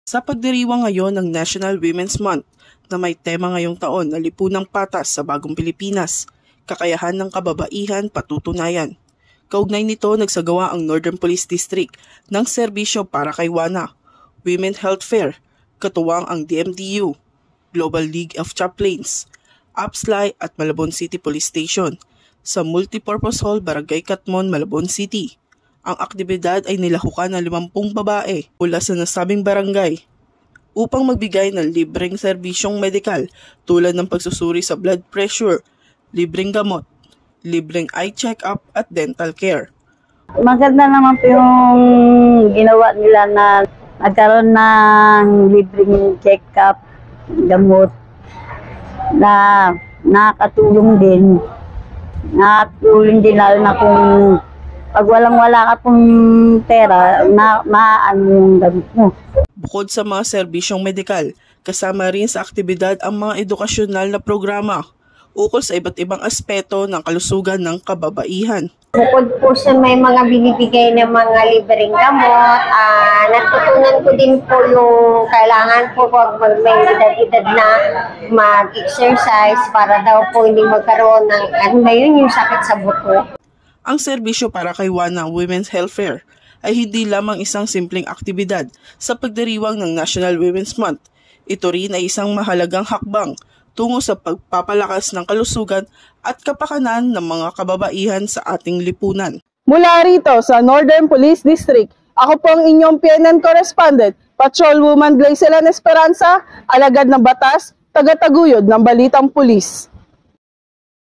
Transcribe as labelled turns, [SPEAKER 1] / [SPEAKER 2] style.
[SPEAKER 1] Sa pagdiriwang ngayon ng National Women's Month na may tema ngayong taon na lipunang patas sa bagong Pilipinas, kakayahan ng kababaihan patutunayan. Kaugnay nito nagsagawa ang Northern Police District ng serbisyo para kay WANA, Women Health Fair, katuwang ang DMDU, Global League of Chaplains, APSLAI at Malabon City Police Station sa Multipurpose Hall, Barangay Catmon, Malabon City. Ang aktibidad ay nilahukan ng 50 babae mula sa nasabing barangay upang magbigay ng libreng serbisyong medikal tulad ng pagsusuri sa blood pressure, libreng gamot, libreng eye check-up at dental care.
[SPEAKER 2] Maganda naman po yung ginawa nila na nagkaroon ng libreng check-up, gamot na nakatulong din. Nakatulong din lalo na kung pag wala ka pong pera, maano yung gamit mo.
[SPEAKER 1] Bukod sa mga serbisyong medikal, kasama rin sa aktibidad ang mga edukasyonal na programa ukol sa iba't ibang aspeto ng kalusugan ng kababaihan.
[SPEAKER 3] Bukod po sa may mga binibigay ng mga libreng gamot, natutunan ko din po yung kailangan po pag may edad-edad na mag-exercise para daw po hindi magkaroon ng yung sakit sa buto.
[SPEAKER 1] Ang serbisyo para kay WANA Women's Health Fair ay hindi lamang isang simpleng aktibidad sa pagdiriwang ng National Women's Month. Ito rin ay isang mahalagang hakbang tungo sa pagpapalakas ng kalusugan at kapakanan ng mga kababaihan sa ating lipunan.
[SPEAKER 4] Mula rito sa Northern Police District, ako po ang inyong PNN correspondent, Patrolwoman Glycelan Esperanza, alagad ng batas, tagataguyod ng Balitang Pulis.